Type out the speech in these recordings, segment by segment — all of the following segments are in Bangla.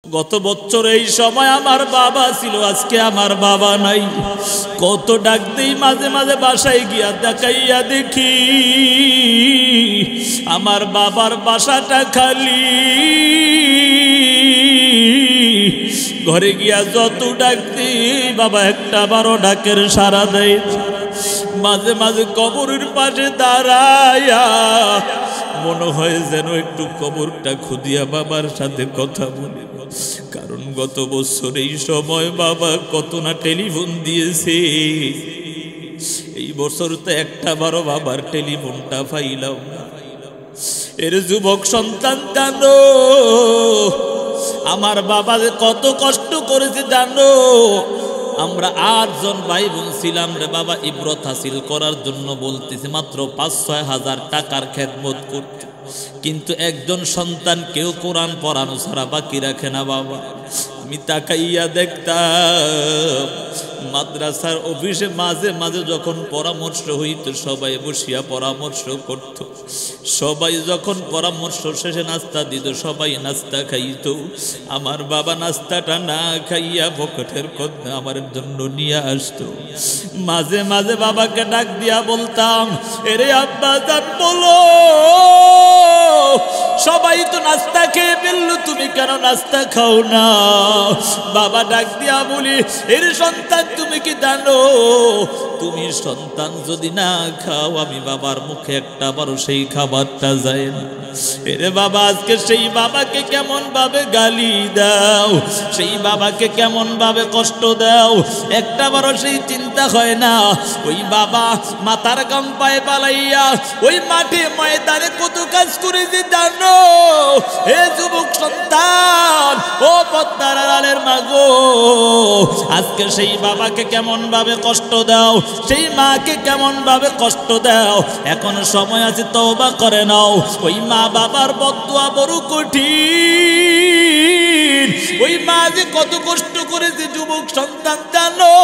গত বছর এই সময় আমার বাবা ছিল, আজকে আমার বাবা নাই। কত ডাক দেই, মাঝে মাঝে বাসায় গিয়া দেখাইয়া দেখি আমার বাবার বাসাটা খালি। ঘরে গিয়া যত ডাক দিই বাবা একটা বারো ডাকের সাড়া দেয়। মাঝে মাঝে কবরের পাশে দাঁড়ায়া মনে হয় যেন একটু কবরটা খুদিয়া বাবার সাথে কথা বলি। কারণ গত বছর এই সময় বাবা কত না টেলিফোন দিয়েছে, এই বছর তো একটা বারো বাবার টেলিফোনটা পাইলাম না। এর যুবক সন্তান জানো আমার বাবা কত কষ্ট করেছে জানো। আমরা 8 জন ভাই বোন ছিলাম রে বাবা, ইব্রত হাসিল করার জন্য বলতেছি মাত্র 5-6 হাজার টাকার খেদমত করতে, কিন্তু একজন সন্তান কেউ কোরআন পড়ানো ছাড়া বাকি রাখে না বাবা। আমি তাকাইয়া দেখতাম মাদ্রাসার অফিসে মাঝে মাঝে যখন পরামর্শ হইত সবাই বসিয়া পরামর্শ করত, সবাই যখন পরামর্শ শেষে নাস্তা দিত সবাই নাস্তা খাইত, আমার বাবা নাস্তাটা না খাইয়া পকেটের কথা আমার জন্য নিয়ে আসতো। মাঝে মাঝে বাবাকে ডাক দিয়া বলতাম, এরে আব্বা জান বলো, সবাই তো নাস্তা খেয়ে ফেললো, তুমি কেন নাস্তা খাও না? বাবা ডাক দিয়া বলি, এর সন্তান তুমি কি জানো তুমি সন্তান যদি না খাও আমি বাবার মুখে একটা বারো সেই খাবারটা যায় না। এরে বাবা আজকে সেই বাবাকে কেমন ভাবে গালি দাও, সেই বাবাকে কেমন ভাবে কষ্ট দাও, একটা বারো সেই চিন্তা হয় না। ওই বাবা মাথার গাম পায়ে পালাইয়া ওই মাঠে ময়দানে কত কাজ করেছে জানো। হে যুবক সন্তান, ও পদ্মার আড়ালের মাগো, আজকে সেই বাবাকে কেমন ভাবে কষ্ট দাও, সেই মাকে কেমন ভাবে কষ্ট দাও। এখন সময় আছে তওবা করে নাও। ওই মা বাবার বদদুয়া বড় কঠিন, ওই মা যে কত কষ্ট করেছে যুবক সন্তান জানো।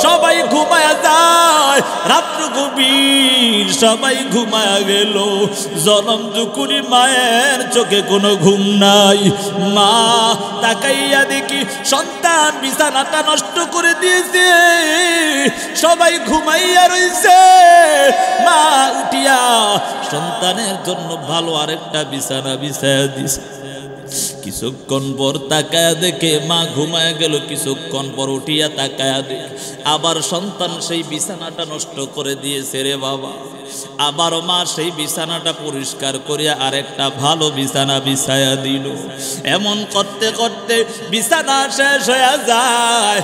সবাই ঘুমায়া যায়, রাত্র গভীর, সবাই ঘুমায়া গেল, জনম দুকুনি মায়ের চোখে কোনো ঘুম নাই। মা তাকাইয়া দেখি সন্তান বিছানাটা নষ্ট করে দিয়েছে, সবাই ঘুমাইয়া রইছে। মা উঠিয়া সন্তানের জন্য ভালো আরেকটা বিছানা বিছায়া দিছে। কিছুক্ষণ পর তাকায়া দেখে মা ঘুমায় গেল, কিছুক্ষণ পর উঠিয়া তাকায়া দেখে আবার সন্তান সেই বিছানাটা নষ্ট করে দিয়েছে রে বাবা। আবার মা সেই বিছানাটা পরিষ্কার করিয়া আরেকটা ভালো বিছানা বিছায়া দিল। এমন করতে করতে বিছানা শেষ হয়ে যায়,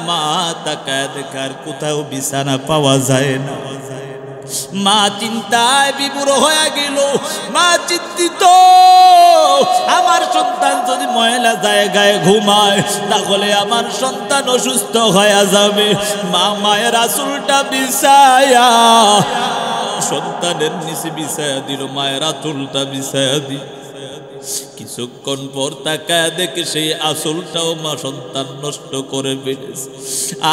মা তাকায়া দেখে আর কোথাও বিছানা পাওয়া যায় না। মা চিন্তায় বিমূঢ় হয়ে গেল, মা চিন্তিত, আমার সন্তান যদি ময়লা জায়গায় ঘুমায় তাহলে আমার সন্তান অসুস্থ হয়ে যাবে। মা মায়ের আঁচলটা বিছায়া সন্তানের নিচে বিছায়া দিল, মায়ের আঁচলটা বিছায়া দিল। কিছুক্ষণ পর তাকায় দেখে সেই আসলটাও মা সন্তান নষ্ট করে ফেলেছে।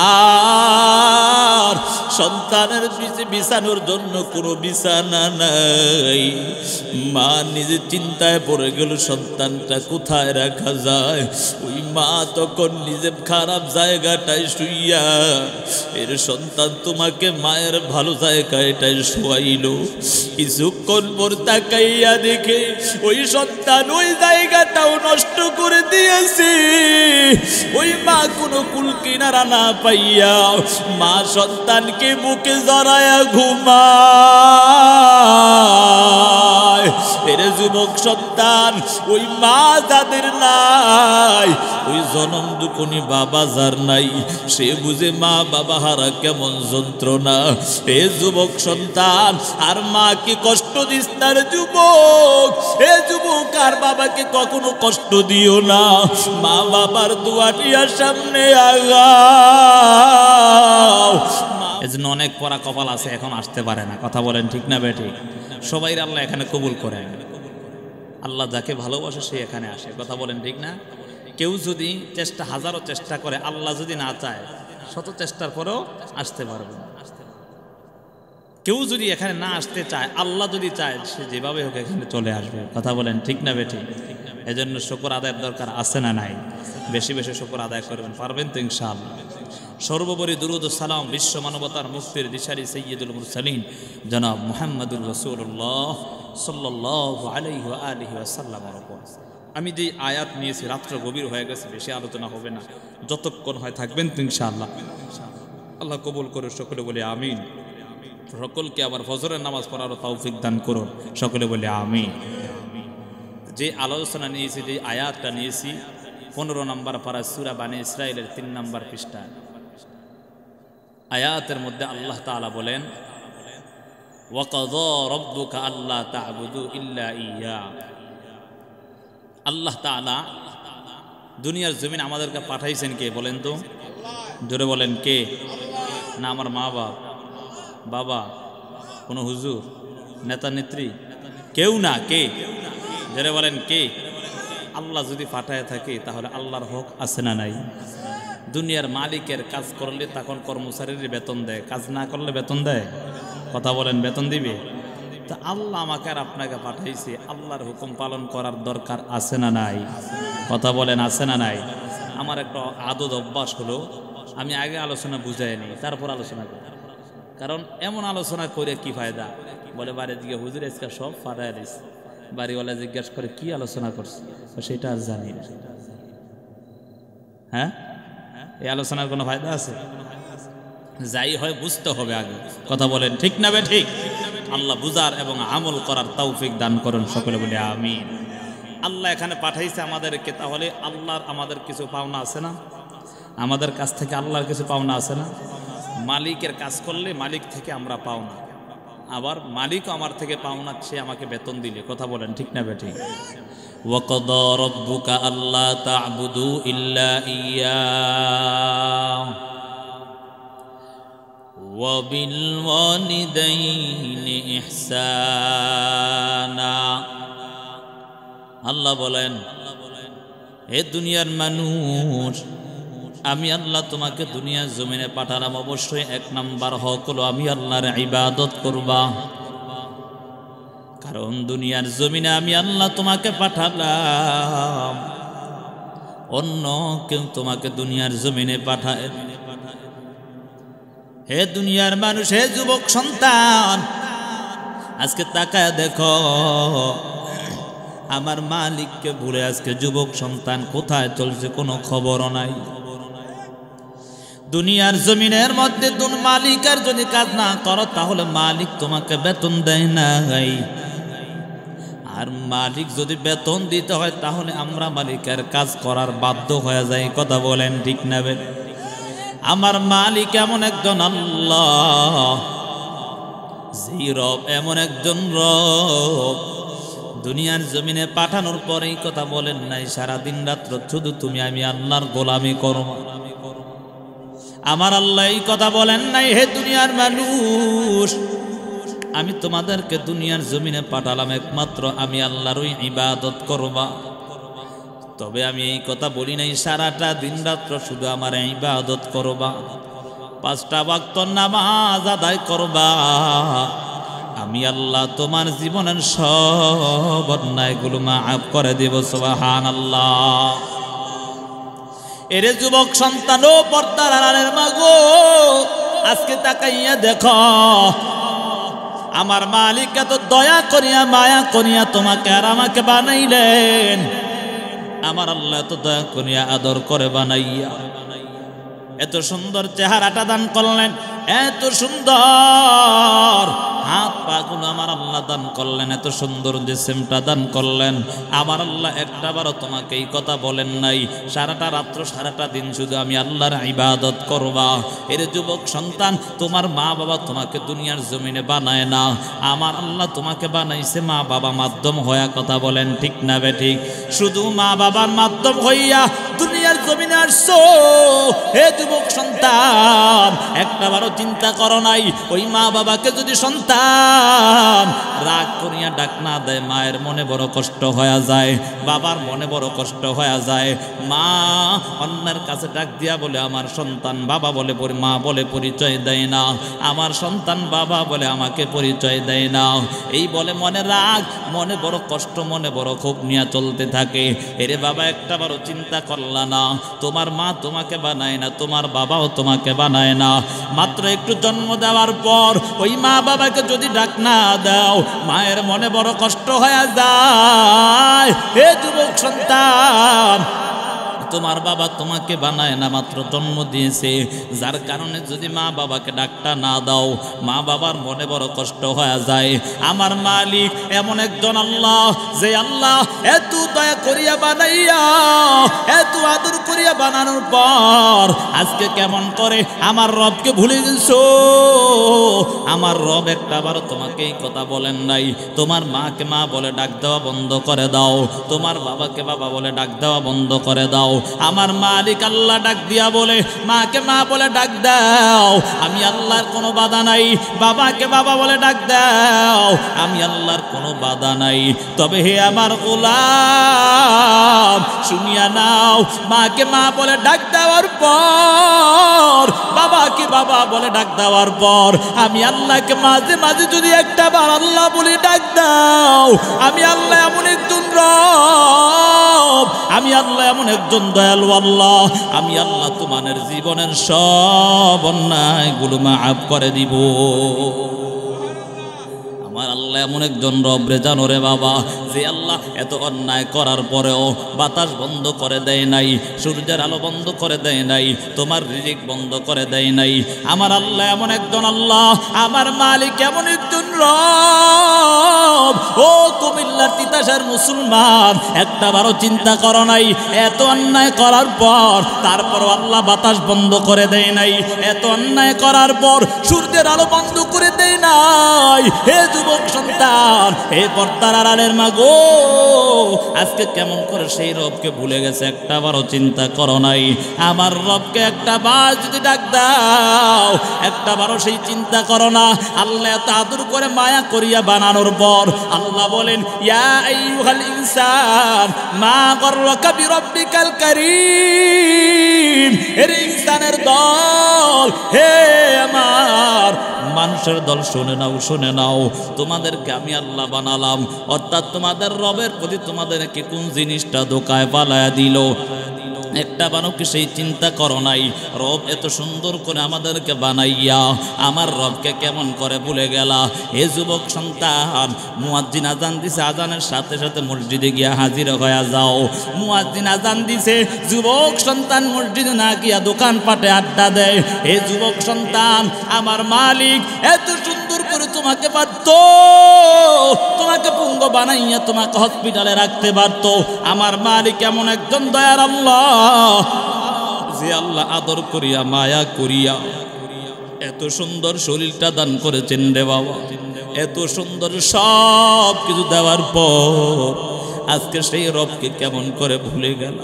আর সন্তানের বিছানোর জন্য কোনো বিছানা নাই। মা নিজে চিন্তায় পড়ে গেল সন্তানটা কোথায় রাখা যায়। ওই মা তখন নিজে খারাপ জায়গাটায় শুইয়া, এর সন্তান তোমাকে মায়ের ভালো জায়গাটায় শোয়াইল। কিছুক্ষণ পর তাকাইয়া দেখে ওই সন্তান ওই জায়গাটাও নষ্ট করে দিয়েছে। ওই মা কোনো কুল কিনারা না পাইয়া মা সন্তানকে বুকে জড়ায়া ঘুমায়। এর যুবক সন্তান, ওই মা যাদের নাই, ওই জনম দুকুনি বাবা যার নাই, সে বুঝে মা বাবা হারা কেমন যন্ত্রণা। এ যুবক সন্তান, আর মা কি কষ্ট দিস না রে যুবক। এ যুবক, আর বাবাকে কখনো কষ্ট দিও না। মা বাবার দুয়াটিয়ার সামনে আগাও। এজন্য অনেক পড়া কপাল আছে এখন আসতে পারে না, কথা বলেন ঠিক না বেটি? সবাই আল্লাহ এখানে কবুল করে, আল্লাহ যাকে ভালোবাসে সে এখানে আসে, কথা বলেন ঠিক না? কেউ যদি হাজারো চেষ্টা করে, আল্লাহ যদি না চায় শত চেষ্টার পরেও আসতে পারবে না। কেউ যদি এখানে না আসতে চায়, আল্লাহ যদি চায় সে যেভাবে হোক এখানে চলে আসবে, কথা বলেন ঠিক না বেটি? এজন্য শুকর আদায়ের দরকার আছে না নাই? বেশি বেশি শুকর আদায় করবেন, পারবেন তো ইনশাআল্লাহ। সর্বোপরি দুরূদ ও সালাম বিশ্ব মানবতার মুক্তির দিশারি সাইয়্যিদুল মুরসালিন জনাব মুহাম্মদুর রাসূলুল্লাহ সাল্লাল্লাহু আলাইহি ওয়া আলিহি ওয়াসাল্লামের উপর। আমি যে আয়াত নিয়েছি, রাত্র গভীর হয়ে গেছে, বেশি আলোচনা হবে না, যতক্ষণ হয় থাকবেন তো ইনশাআল্লাহ। আল্লাহ কবুল করে সকলে বলে আমিন। সকলকে আবার ফজরের নামাজ পড়ারও তৌফিক দান করুন, সকলে বলে আমিন। যে আলোচনা নিয়েছি, যে আয়াতটা নিয়েছি 15 নম্বর পারা সূরা বানী ইসরাঈলের 3 নম্বর পৃষ্ঠা। আয়াতের মধ্যে আল্লাহ তাআলা বলেন, ওয়াকাযা রাব্বুকা আল্লা তা'বুদু ইল্লা ইয়্যা। আল্লাহ তাআলা দুনিয়ার জমিন আমাদেরকে পাঠাইছেন কে বলেন তো? জোরে বলেন কে? না আমার মা বাবা, কোনো হুজুর, নেতা নেত্রী, কেউ না। কে? জোরে বলেন কে? আল্লাহ যদি পাঠায় থাকে তাহলে আল্লাহর হক আছে না নাই? দুনিয়ার মালিকের কাজ করলে তখন কর্মচারীর বেতন দেয়, কাজ না করলে বেতন দেয়? কথা বলেন, বেতন দিবে? তা আল্লাহ আমাকে আর আপনাকে পাঠাইছে, আল্লাহর হুকুম পালন করার দরকার আছে না নাই? কথা বলেন আছে না নাই? আমার একটা আদত অভ্যাস হলো, আমি আগে আলোচনা বুঝাই নিই, তারপর আলোচনা করি। কারণ এমন আলোচনা করে কি ফায়দা? বলে বাড়ির দিকে হুজুর আজকে সব ফাটাই দিস। বাড়িওয়ালা জিজ্ঞাসা করে কি আলোচনা করছে, সেটা আর জানি না। হ্যাঁ, এই আলোচনার কোনো ফায়দা আছে? যাই হয় বুঝতে হবে আগে। কথা বলেন ঠিক না বে ঠিক? আল্লাহ বুঝার এবং আমল করার তৌফিক দান করুন, সকলে বলে আমিন। আল্লাহ এখানে পাঠাইছে আমাদেরকে, তাহলে আল্লাহর আমাদের কিছু পাওনা আছে না? আমাদের কাছ থেকে আল্লাহর কিছু পাওনা আছে না? মালিকের কাজ করলে মালিক থেকে আমরা পাওনা, আবার মালিকও আমার থেকে পাওনা, সে আমাকে বেতন দিলে। কথা বলেন ঠিক না বে ঠিক? ওয়াকাযা রাব্বুকা আল্লা তা'বুদু ইল্লা ইয়্যা ওয়া বিল ওয়ালিদাইনি ইহসানা। আল্লাহ বলেন, হে দুনিয়ার মানুষ, আমি আল্লাহ তোমাকে দুনিয়ার জমিনে পাঠালাম, অবশ্যই 1 নাম্বার হক হলো আমি আল্লাহর ইবাদত করবা। কারণ দুনিয়ার জমিনে আমি আল্লাহ তোমাকে পাঠালাম, অন্য কেউ তোমাকে দুনিয়ার জমিনে পাঠায়। হে দুনিয়ার মানুষ, হে যুবক সন্তান, আজকে তাকায় দেখো, আমার মালিককে ভুলে আজকে যুবক সন্তান কোথায় চলছে কোনো খবরও নাই। দুনিয়ার জমিনের মধ্যে তুমি মালিকের যদি কাজ না করো তাহলে মালিক তোমাকে বেতন দেয় নাই। আর মালিক যদি বেতন দিতে হয় তাহলে আমরা মালিকের কাজ করার বাধ্য হয়ে যাই। কথা বলেন ঠিক না? আমার মালিক এমন একজন আল্লাহ, যেই রব এমন একজন রব, দুনিয়ার জমিনে পাঠানোর পরেই কথা বলেন নাই সারাদিন রাত্র শুধু তুমি আমি আল্লাহর গোলামি করো। আমার আল্লাহ এই কথা বলেন নাই, হে দুনিয়ার মানুষ, আমি তোমাদেরকে দুনিয়ার জমিনে পাঠালাম একমাত্র আমি আল্লাহরই ইবাদত করবা। তবে আমি এই কথা বলি নাই সারাটা দিন রাত্র শুধু আমার ইবাদত করবা, 5টা ওয়াক্ত নামাজ আদায় করবা। আমি আল্লাহ তোমার জীবনের সব অন্যায়গুলো মাফ করে দেব। সুবহানাল্লাহ। এরে যুবক সন্তান ও পর্দার আড়ালের মা গো, আজকে তাকাইয়া দেখো, আমার মালিক এত দয়া করিয়া মায়া করিয়া তোমাকে আর আমাকে বানাইলেন। আমার আল্লাহ এত দয়া করিয়া আদর করে বানাইয়া এত সুন্দর চেহারাটা দান করলেন, এত সুন্দর হাত পা গুলো আমার আল্লাহ দান করলেন, এত সুন্দর জিসমটা দান করলেন। আমার আল্লাহ একটাবারও তোমাকে এই কথা বলেন নাই সারাটা রাত্র সারাটা দিন শুধু আমি আল্লাহর ইবাদত করবা। এর যুবক সন্তান, তোমার মা বাবা তোমাকে দুনিয়ার জমিনে বানায় না, আমার আল্লাহ তোমাকে বানাইছে মা বাবা মাধ্যম হইয়া। কথা বলেন ঠিক না বে ঠিক? শুধু মা বাবার মাধ্যম হইয়া দুনিয়া দুনিয়ার জমিনে আসছো হে যুবক সন্তান, একটাবারও চিন্তা করো নাই ওই মা বাবাকে যদি সন্তান রাগ করিয়া ডাক না দেয়, মায়ের মনে বড় কষ্ট হয়ে যায়, বাবার মনে বড় কষ্ট হয়ে যায়। মা অন্যের কাছে ডাক দিয়া বলে আমার সন্তান বাবা বলে, মা বলে পরিচয় দেয় না, আমার সন্তান বাবা বলে আমাকে পরিচয় দেয় না, এই বলে মনে রাগ, মনে বড় কষ্ট, মনে বড় ক্ষোভ নিয়ে চলতে থাকে। এরে বাবা একটাবারও চিন্তা করলা না, তোমার মা তোমাকে বানায় না, তোমার বাবাও তোমাকে বানায় না। মাত্র একটু জন্ম দেওয়ার পর ওই মা বাবাকে যদি ডাক না দাও, মায়ের মনে বড় কষ্ট হয়ে যায়। হে যুবক সন্তান, তোমার বাবা তোমাকে বানায় না, মাত্র জন্ম দিয়েছে, যার কারণে যদি মা বাবাকে ডাকটা না দাও, মা বাবার মনে বড় কষ্ট হয়ে যায়। আমার মালিক এমন একজন আল্লাহ, যে আল্লাহ এত দয়া করিয়া বানাইয়া, এত আদর করিয়া বানানোর পর আজকে কেমন করে আমার রবকে ভুলে গেছো। আমার রব একটাবারও তোমাকে এই কথা বলেন নাই, তোমার মাকে মা বলে ডাক দেওয়া বন্ধ করে দাও, তোমার বাবাকে বাবা বলে ডাক দেওয়া বন্ধ করে দাও। আমার মালিক আল্লাহ ডাক দিয়া বলে মাকে মা বলে ডাক দাও, আমি আল্লাহর কোনো বাধা নাই। বাবাকে বাবা বলে ডাক দাও, আমি আল্লাহর কোনো বাধা নাই। তবে হে আমার গোলাম শুনিয়া নাও, মাকে মা বলে ডাক দেওয়ার পর, বাবাকে বাবা বলে ডাক দেওয়ার পর, আমি আল্লাহকে মাঝে মাঝে যদি একটাবার আল্লাহ বলে ডাক দাও, আমি আল্লাহ এমন একজন রব, আমি আল্লাহ এমন একজন দয়ালু আল্লাহ, আমি আল্লাহ তোমাদের জীবনের সব অন্যায়গুলো মাফ করে দিব। আমার আল্লাহ এমন একজন রব রে, জানো রে বাবা, যে আল্লাহ এত অন্যায় করার পরেও বাতাস বন্ধ করে দেয় নাই, সূর্যের আলো বন্ধ করে দেয় নাই, তোমার রিজিক বন্ধ করে দেয় নাই। আমার আল্লাহ এমন একজন আল্লাহ, আমার মালিক এমন একজন রব। ও কুমিল্লার তিতাসের মুসলমান, একটাবারও চিন্তা করো নাই এত অন্যায় করার পর তারপর আল্লাহ বাতাস বন্ধ করে দেয় নাই, এত অন্যায় করার পর সূর্যের আলো বন্ধ করে দেয় নাই। হে যুবক সন্তান, হে পর্দার আড়ালের মা গো, আজকে কেমন করে সেই রবকে ভুলে গেছে, একটাবারও চিন্তা করো নাই। আমার রবকে একটাবার যদি ডাক দাও, একটাবারও সেই চিন্তা করো না। আল্লাহ এত আদর করে মায়া করিয়া বানানোর পর আল্লাহ বলেন ইয়া আইয়ুহাল ইনসান মা গররাকা বিরব্বিকাল কারীম। হে ইনসানের দল, হে আমার মানুষের দল, শুনে নাও, শুনে নাও, তোমাদেরকে আমি আল্লাহ বানালাম, অর্থাৎ তোমাদের রবের প্রতি তোমাদেরকে কোন জিনিসটা ধোকায় পালায়া দিল, একটা বানকে সেই চিন্তা করো নাই। রব এত সুন্দর করে আমাদেরকে বানাইয়া আমার রবকে কেমন করে ভুলে গেলা। হে যুবক সন্তান, মুয়াজ্জিন আজান দিছে, আজানের সাথে সাথে মসজিদে গিয়া হাজির হয়ে যাও। মুয়াজ্জিন আজান দিছে, যুবক সন্তান মসজিদে না গিয়া দোকান পাটে আড্ডা দেয়। হে যুবক সন্তান, আমার মালিক এত সুন্দর করে তোমাকে পারত, তোমাকে পুঙ্গ বানাইয়া তোমাকে হসপিটালে রাখতে পারত। আমার মালিক এমন একজন দয়ার আল্লাহ, যে আল্লাহ আদর করিয়া মায়া করিয়া এত সুন্দর শরীরটা দান করেছেন রে বাবা। এত সুন্দর সব কিছু দেওয়ার পর আজকে সেই রবকে কেমন করে ভুলে গেল।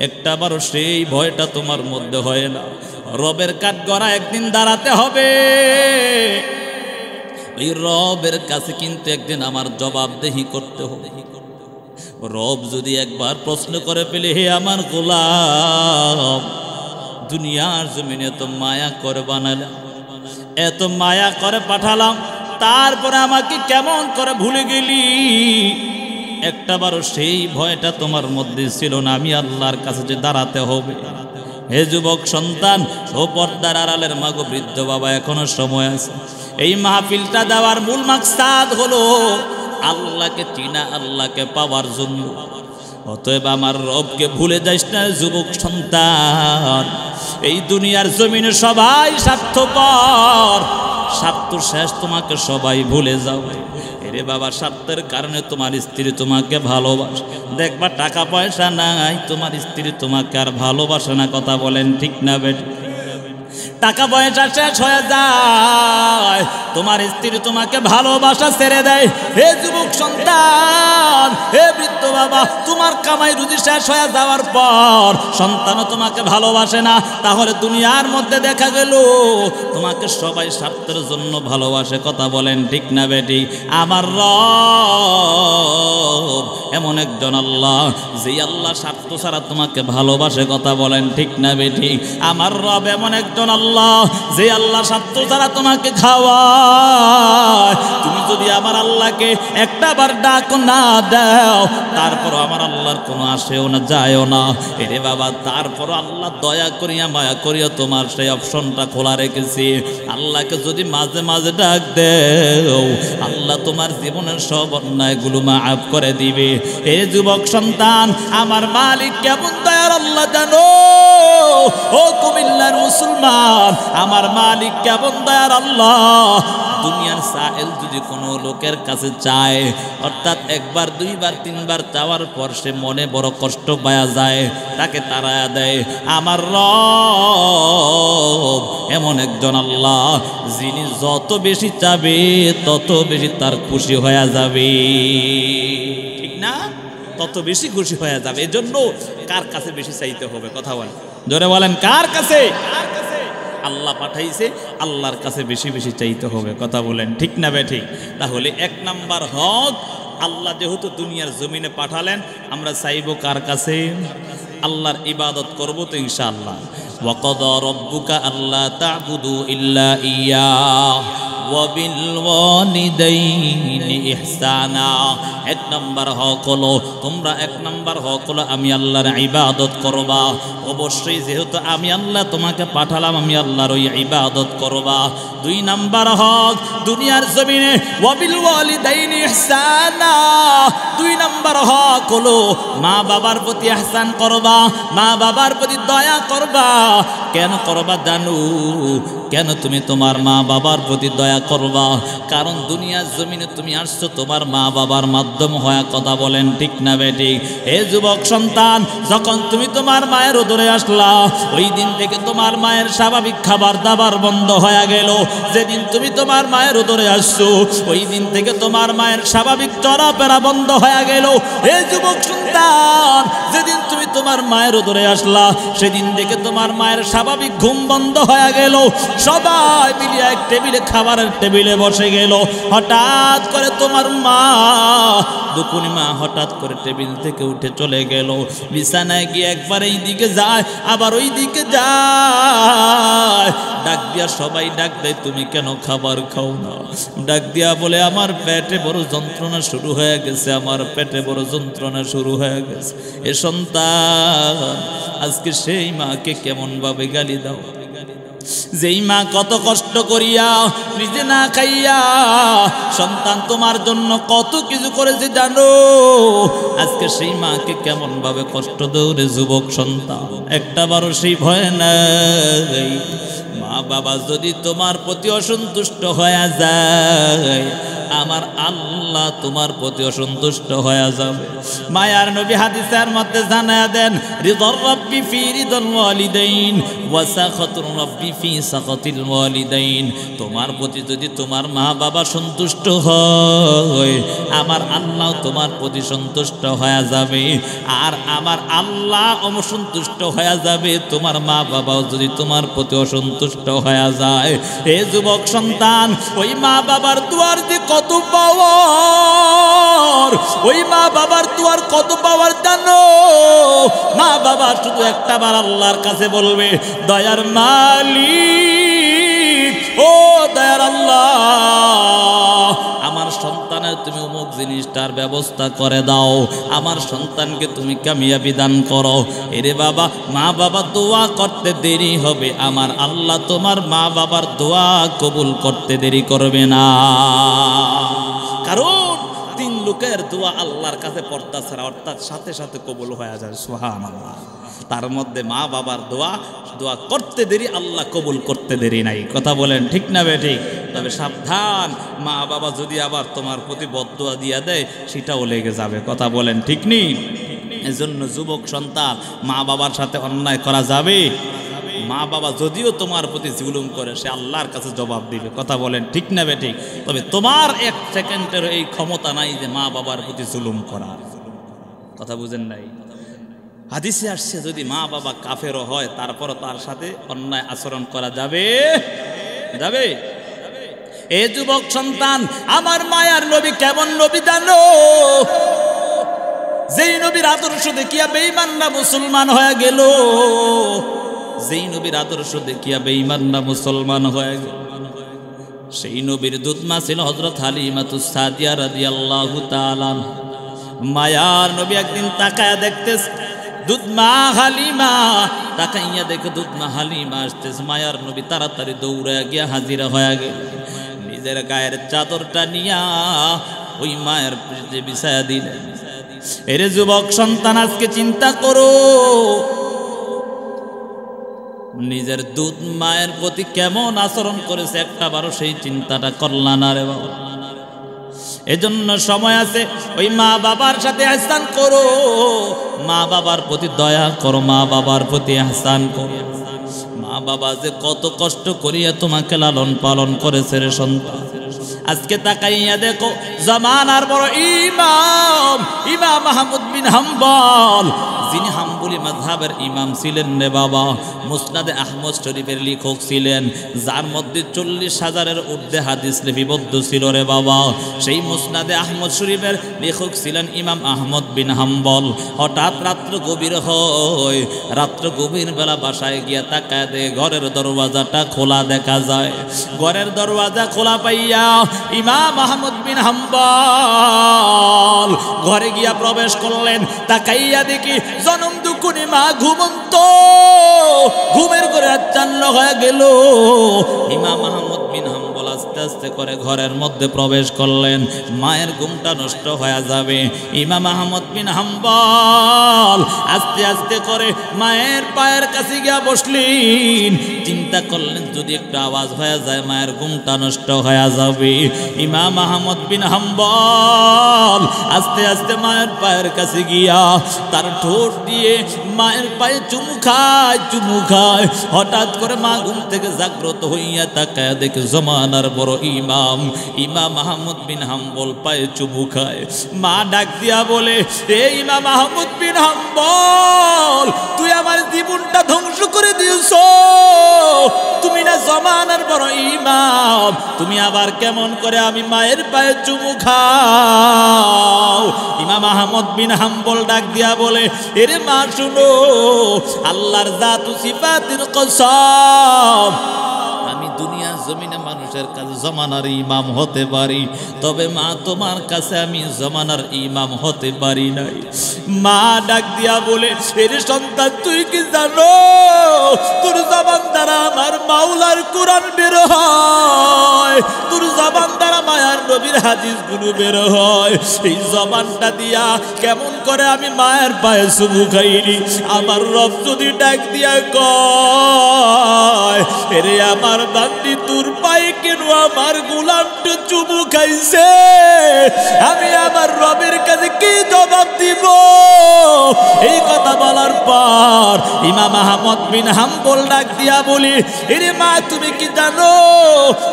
একটাবারও সেই ভয়টা তোমার মধ্যে হয় না? রবের কাঠগড়া একদিন দাঁড়াতে হবে, ওই রবের কাছে কিন্তু একদিন আমার জবাবদেহি করতে হবে। রব যদি একবার প্রশ্ন করে পেলে, হে আমার গোলাম, দুনিয়ার জমিনে এত মায়া করে বানালাম, এত মায়া করে পাঠালাম, তারপরে আমাকে কেমন করে ভুলে গেলি? একটাবারও সেই ভয়টা তোমার মধ্যে ছিল না? আমি আল্লাহর কাছে যে দাঁড়াতে হবে। হে যুবক সন্তান, ও পর্দার আড়ালের মাগো বৃদ্ধ বাবা, এখনো সময় আছে। এই মাহফিলটা দেওয়ার মূল মাকসাদ হলো আল্লাহকে চিনা, আল্লাহকে পাওয়ার জন্য। অতএব আমার রবকে ভুলে যাইস না যুবক সন্তান। এই দুনিয়ার জমিনে সবাই স্বার্থপর, স্বার্থ শেষ, তোমাকে সবাই ভুলে যাবে। এরে বাবা, স্বার্থের কারণে তোমার স্ত্রী তোমাকে ভালোবাসে, দেখবা টাকা পয়সা নাই, তোমার স্ত্রী তোমাকে আর ভালোবাসে না। কথা বলেন ঠিক না বেটি? টাকা পয়সা শেষ হয়ে যায়, তোমার স্ত্রী তোমাকে ভালোবাসা ছেড়ে দেয়। হে যুবক সন্তান, হে বৃদ্ধ বাবা, তোমার কামাই রুজি শেষ হয়ে যাওয়ার পর সন্তানও তোমাকে ভালোবাসে না, তাহলে দুনিয়ার মধ্যে দেখা গেল তোমাকে সবাই স্বার্থের জন্য ভালোবাসে। কথা বলেন ঠিক না বেটি? আমার রব এমন একজন আল্লাহ, যে আল্লাহ স্বার্থ ছাড়া তোমাকে ভালোবাসে। কথা বলেন ঠিক না বেটি? আমার রব এমন একজন আল্লাহ, যে আল্লাহ স্বার্থ ছাড়া তোমাকে খাওয়ায়। তুমি যদি আমার আল্লাহকে একটা বার ডাক না দাও, তারপর আমার আল্লাহর কোনো আসেও না যায়ও না। এরে বাবা, তারপর আল্লাহ দয়া করিয়া মায়া করিয়া তোমার সেই অপশনটা খোলা রেখেছি। আল্লাহকে যদি মাঝে মাঝে ডাক দেও, আল্লাহ তোমার জীবনের সব অন্যায়গুলো মাফ করে দিবে। হে যুবক সন্তান, আমার মালিক কেমন দয়ার আল্লাহ জানো? ও কুমিল্লার মুসলমান, আমার মালিক কেমন দয়ার আল্লাহ। দুনিয়ার সাহেল যদি কোনো লোকের কাছে চায়, অর্থাৎ একবার দুইবার তিনবার চাওয়ার পর সে মনে বড় কষ্ট পাওয়া যায়, তাকে তাড়ায়া দেয়। আমার রব এমন একজন আল্লাহ, যিনি যত বেশি চাবে তত বেশি তার খুশি হয়ে যাবে। ঠিক না? তত বেশি খুশি হয়ে যাবে। এজন্য কার কাছে বেশি চাইতে হবে? কথা বলেন, জোরে বলেন, কার কাছে? আল্লাহ পাঠাইছে, আল্লাহর কাছে বেশি বেশি চাইতে হবে। কথা বলেন ঠিক না বে ঠিক? তাহলে এক নাম্বার হক, আল্লাহ যেহেতু দুনিয়ার জমিনে পাঠালেন, আমরা চাইব কার কাছে? আল্লাহর ইবাদত করব তো ইনশাআল্লাহ। ওয়াকাদা রাব্বুকা আল্লা তা'বুদু ইল্লা ইয়্যাহ ওয়া বিল ওয়ালিদাইনি ইহসানা। এক নাম্বার হক হলো, তোমরা এক নাম্বার হক হলো আমি আল্লাহর ইবাদত করবা। অবশ্যই যেহেতু আমি আল্লাহ তোমাকে পাঠালাম, আমি আল্লাহর ওই ইবাদত করবা। দুই নাম্বার হক, দুনিয়ার জমিনে ওয়া বিল ওয়ালিদাইনি ইহসানা। দুই নাম্বার হক হলো মা বাবার প্রতি ইহসান করবা, মা বাবার প্রতি দয়া করবা। কেন করবা জানো? কেন তুমি তোমার মা বাবার প্রতি দয়া করবা? কারণ দুনিয়ার জমিনে তুমি আসছো তোমার মা বাবার মাধ্যম হয়ে। কথা বলেন ঠিক না বেটি? হে যুবক সন্তান, যখন তুমি তোমার মায়ের উদরে আসলা, ওই দিন থেকে তোমার মায়ের স্বাভাবিক খাবার দাবার বন্ধ হয়ে গেল। যেদিন তুমি তোমার মায়ের উদরে আসছো, ওই দিন থেকে তোমার মায়ের স্বাভাবিক চলাফেরা বন্ধ হয়ে গেল। হে যুবক সন্তান, যেদিন তুমি তোমার মায়ের উদরে আসলা, সেদিন থেকে তোমার মায়ের স্বাভাবিক ঘুম বন্ধ হয়ে গেল। সবাই মিলে এক টেবিলে খাবারের টেবিলে বসে গেল। হঠাৎ করে তোমার মা, দুকুনি মা হঠাৎ করে টেবিল থেকে উঠে চলে গেল। বিছানায় গিয়ে একবার এই দিকে যায়, আবার ওই দিকে যায়। ডাক দিয়া সবাই ডাক দেয়, তুমি কেন খাবার খাও না? ডাক দিয়া বলে, আমার পেটে বড় যন্ত্রণা শুরু হয়ে গেছে, আমার পেটে বড় যন্ত্রণা শুরু হয়ে গেছে। এ সন্তান, আজকে সেই মাকে কেমন ভাবে গালি দাও? যেই মা কত কষ্ট করিয়া নিজে না খাইয়া সন্তান তোমার জন্য কত কিছু করেছে জানো? আজকে সেই মাকে কেমন ভাবে কষ্ট দাও রে যুবক সন্তান? একটা বারো সেই ভয় নাই। মা বাবা যদি তোমার প্রতি অসন্তুষ্ট হয়ে যায়, আমার আল্লাহ তোমার প্রতি অসন্তুষ্ট হয়ে যাবে। মায়ার নবী হাদিসের মধ্যে জানায়া দেন, রিদর রাব্বি ফি রিদল ওয়ালিদাইন ওয়া সাখাতুর রাব্বি ফি সাখাতিল ওয়ালিদাইন। তোমার প্রতি যদি তোমার মা বাবা সন্তুষ্ট হয়, আমার আল্লাহ তোমার প্রতি সন্তুষ্ট হয়ে যাবে। আর আমার আল্লাহ অসন্তুষ্ট হয়ে যাবে তোমার মা বাবাও যদি তোমার প্রতি অসন্তুষ্ট হয়ে যায়। হে যুবক সন্তান, ওই মা বাবার দুয়ার দিয়ে কত পাওয়ার, ওই মা বাবার দুয়ার কত পাওয়ার জানো? মা বাবা শুধু একটা বার আল্লাহর কাছে বলবে, দয়ার মালিক, ও দয়ার আল্লাহ, আমার সন্তানের তুমি অমুক জিনিসটার ব্যবস্থা করে দাও, আমার সন্তানকে তুমি কামিয়াবি দান করো। এরে বাবা, মা বাবা দোয়া করতে দেরি হবে, আমার আল্লাহ তোমার মা বাবার দোয়া কবুল করতে দেরি করবে না। কারণ তিন লোকের দোয়া আল্লাহর কাছে পর্দা ছাড়া অর্থাৎ সাথে সাথে কবুল হয়ে যায়। সুবহানাল্লাহ। তার মধ্যে মা বাবার দোয়া করতে দেরি, আল্লাহ কবুল করতে দেরি নাই। কথা বলেন ঠিক না বেঠিক? তবে সাবধান, মা বাবা যদি আবার তোমার প্রতি বদদোয়া দিয়া দেয়, সেটাও লেগে যাবে। কথা বলেন ঠিক নেই? এজন্য যুবক সন্তান, মা বাবার সাথে অন্যায় করা যাবে মা বাবা যদিও তোমার প্রতি জুলুম করে সে আল্লাহর কাছে জবাব দিবে। কথা বলেন ঠিক না বেঠিক? তবে তোমার এক সেকেন্ডের এই ক্ষমতা নাই যে মা বাবার প্রতি জুলুম করার। কথা বুঝেন নাই? হাদিসে আসছে যদি মা বাবা কাফেরও হয় তারপরও তার সাথে অন্যায় আচরণ করা যাবে যাবে। এ যুবক সন্তান, আমার মায়ার নবী কেমন নবী জানো? যেই নবীর আদর্শ দেখিয়া বেঈমানরা মুসলমান হয়ে গেল, যেই নবীর আদর্শ দেখিয়া বেঈমানরা মুসলমান হয়ে গেল, সেই নবীর দুধ মা ছিল হযরত হালিমাতুস সাদিয়া রাদিয়াল্লাহু তাআলা। মায়ার নবী একদিন তাকায়া দেখতেছে দুধ মা হালিমা, তাকাইয়া দেখে দুধ মা হালিমা আসতেছে। মায়ার নবী তাড়াতাড়ি দৌড়ে গিয়া হাজিরা হয়ে গেল। নিজের গায়ের চাদরটা নিয়া ওই মায়ের পিঠে বিছায়া দিলেন। এরে যুবক সন্তান, আজকে চিন্তা করো নিজের দুধ মায়ের প্রতি কেমন আচরণ করেছে, একটা বারো সেই চিন্তাটা করলা না রে বাবা। এজন্য সময় আছে, ওই মা বাবার সাথে ইহসান করো, মা বাবার প্রতি দয়া করো, মা বাবার প্রতি ইহসান করো। মা বাবা যে কত কষ্ট করিয়া তোমাকে লালন পালন করেছে রে সন্তান। আজকে তাকাইয়া দেখো জামানার বড় ইমাম ইমাম আহমদ বিন হাম্বল, যিনি হাম্বলি মাযহাবের ইমাম ছিলেন রে বাবা, মুসনাদে আহমদ শরীফের লেখক ছিলেন, যার মধ্যে 40,000-এর ঊর্ধ্বে হাদিস লিপিবদ্ধ ছিল রে বাবা। সেই মুসনাদে আহমদ শরীফের লেখক ছিলেন ইমাম আহমদ বিন হাম্বল। হঠাৎ রাত্র গভীর হয়, রাত্র গভীর বেলা বাসায় গিয়া তাকায় দে ঘরের দরওয়াজাটা খোলা দেখা যায়। ঘরের দরওয়াজা খোলা পাইয়া ইমাম আহমদ বিন হাম্বল ঘরে গিয়া প্রবেশ করলেন। তাকাইয়া দেখি জনম দুকুনি মা ঘুমন্ত, ঘুমের করে আচ্ছন্ন হয়ে গেল। ইমাম আহমদ বিন হাম্বল আস্তে আস্তে করে ঘরের মধ্যে প্রবেশ করলেন, মায়ের ঘুমটা নষ্ট হয়ে যাবে। ইমাম আহমদ বিন হাম্বল আস্তে আস্তে করে মায়ের পায়ের কাছে গিয়া বসলেন। চিন্তা করলেন যদি একটু আওয়াজ হয়ে যায় মায়ের ঘুমটা নষ্ট হয়ে যাবে। ইমাম আহমদ বিন হাম্বল আস্তে আস্তে মায়ের পায়ের কাছে গিয়া তার ঠোঁট দিয়ে মায়ের পায়ে চুমু খায় চুমু খায়। হঠাৎ করে মা ঘুম থেকে জাগ্রত হইয়া তাকায় দেখে জমানার বড় ইমাম ইমাম আহমদ বিন হাম্বল পায়ে চুমু খায়। মা ডাক দিয়া বলে, এ ইমাম আহমদ বিন হাম্বল, তুই আমার জীবনটা ধ্বংস করে দিয়েছ। তুমি না জমানার বড় ইমাম, তুমি আবার কেমন করে আমি মায়ের পায়ে চুমু খাও? ইমাম আহমদ বিন হাম্বল ডাক দিয়া বলে, এরে মা শুনো, আল্লাহর জাত ও সিফাতের কসম, আমি দুনিয়ার জমিনে মানুষের কাছে জমানার ইমাম হতে পারি, তবে মা তোমার কাছে আমি জমানার ইমাম হতে পারি নাই। মা ডাক দিয়া বলে, এর সন্তান তুই কি জানো, তোর জবান দ্বারা আমার মাওলার কোরআন বের হয়, তোর জবান দ্বারা মায়ার নবীর হাদিস গুলো বের হয়। এই জবানটা দিয়া কেমন করে আমি মায়ের পায়ে চুমু খাইনি? আমার রব যদি ডাক দিয়া কয়, এরে আমার বান্দি তোর পায়ে কেন আমার গোলামটা চুমু খাইছে, আমি আমার রবের কাছে কি জবাব দিব? এই কথা বলার পর ইমাম আহমদ বিন হাম্বল ডাক দিয়া বলি, এরে মা তুমি কি জানো,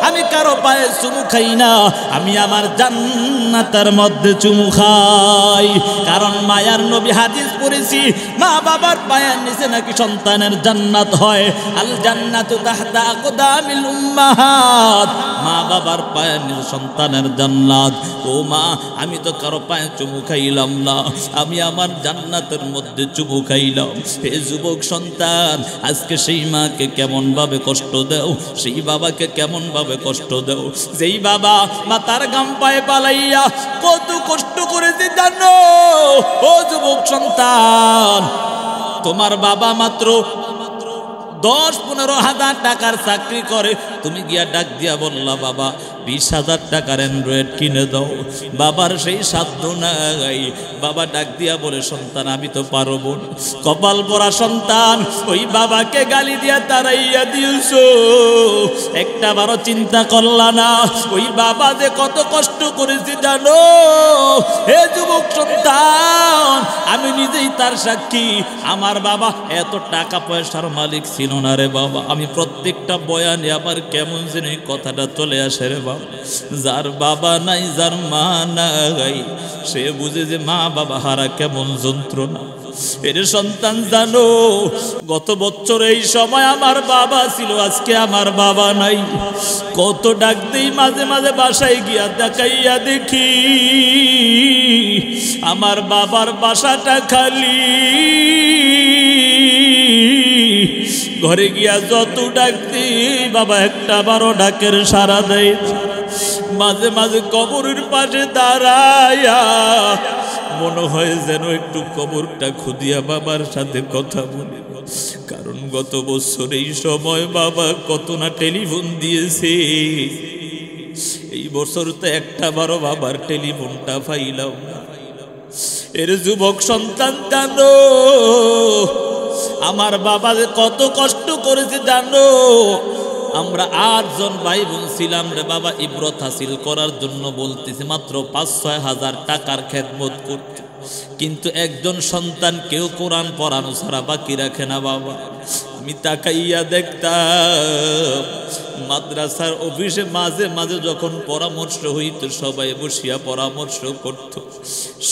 আমি কারো পায়ে চুমু খাই না, আমি আমার জান্নাতের মধ্যে চুমু খাই। কারণ মায়ার নবী হাদিস পড়েছি, মা বাবার পায়ের নিচে নাকি সন্তানের জান্নাত হয়। আল জান্নাতু তাহতা আকদামিল উম্মাহাত, মা বাবার পায়ের নিচে সন্তানের জান্নাত। ও মা, আমি তো কারো পায়ে চুমু খাইলাম না, আমি আমার জান্নাতের মধ্যে চুমু খাইলাম। হে যুবক সন্তান, আজকে সেই মাকে কেমন ভাবে কষ্ট দেও, সেই বাবাকে কেমন ভাবে কষ্ট দেও। যেই বাবা মাতার গাম পায়ে পালাইয়া কত কষ্ট করেছে জানো? ও যুবক সন্তান, তোমার বাবা মাত্র 10-15 হাজার টাকার চাকরি করে, তুমি গিয়া ডাক দিয়া বললা, বাবা 20,000 টাকার অ্যান্ড্রয়েড কিনে দাও। বাবার সেই সাধ্য নাই। বাবা ডাক দিয়া বলে, সন্তান আমি তো পারবো না। কপাল পরা সন্তান ওই বাবাকে গালি দিয়া তাড়াইয়া দিয়েছো, একটা বারো চিন্তা করলা না ওই বাবা যে কত কষ্ট করেছে জানো? হে যুবক সন্তান, আমি নিজেই তার সাক্ষী। আমার বাবা এত টাকা পয়সার মালিক ছিল না রে বাবা। আমি প্রত্যেকটা বয়ানে আবার কেমন যেন কথাটা চলে আসে রে বাবা। যার বাবা নাই, যার মা নাই, সে বুঝে যে মা বাবা হারা কেমন যন্ত্রণা। এর সন্তান জানো, গত বছর এই সময় আমার বাবা ছিল, আজকে আমার বাবা নাই। কত ডাক দেই, মাঝে মাঝে বাসায় গিয়া দেখাইয়া দেখি আমার বাবার বাসাটা খালি। ঘরে গিয়া যত ডাক দিই বাবা একটা বারো ডাকের সাড়া দেয়। মাঝে মাঝে কবরের পাশে দাঁড়ায়া মনে হয় যেন একটু কবরটা খুদিয়া বাবার সাথে কথা বলি। কারণ গত বছর এই সময় বাবা কত না টেলিফোন দিয়েছে, এই বছর তো একটা বারো বাবার টেলিফোনটা পাইলাম না। এর যুবক সন্তান জানো, আমার বাবা যে কত কষ্ট করেছে জানো? আমরা 8 জন ভাই বোন ছিলাম রে বাবা, ইব্রত হাসিল করার জন্য বলতেছি মাত্র 5-6 হাজার টাকার খেদমত করতে, কিন্তু একজন সন্তান কেউ কোরআন পড়ানো ছাড়া বাকি রাখে না বাবা। আমি তাকাইয়া দেখতাম মাদ্রাসার অফিসে মাঝে মাঝে যখন পরামর্শ হইতো সবাই বসিয়া পরামর্শ করত।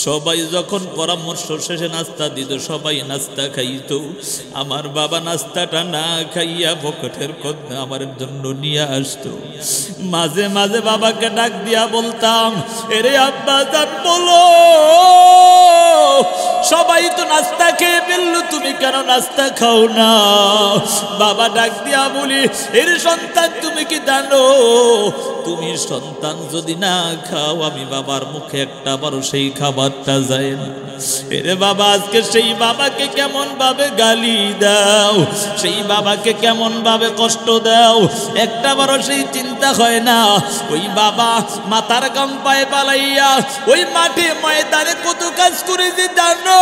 সবাই যখন পরামর্শ শেষে নাস্তা দিত, সবাই নাস্তা খাইত। আমার বাবা নাস্তাটা না খাইয়া পকেটের কথা আমার জন্য নিয়ে আসতো। মাঝে মাঝে বাবাকে ডাক দিয়া বলতাম, এরে আব্বা জান বলো, সবাই তো নাস্তা খেয়ে ফেললো, তুমি কেন নাস্তা খাও না? বাবা ডাক দিয়া বলি, এর সন্তান তুমি কি জানো, তুমি সন্তান যদি না খাও আমি বাবার মুখে একটা বারো সেই খাবারটা যায় না। এরে বাবা, আজকে সেই বাবাকে কেমন ভাবে গালি দাও, সেই বাবাকে কেমন ভাবে কষ্ট দাও, একটা বারো সেই চিন্তা হয় না। ওই বাবা মাথার গাম পায়ে পালাইয়া ওই মাঠে ময়দানে কত কাজ করেছে জানো?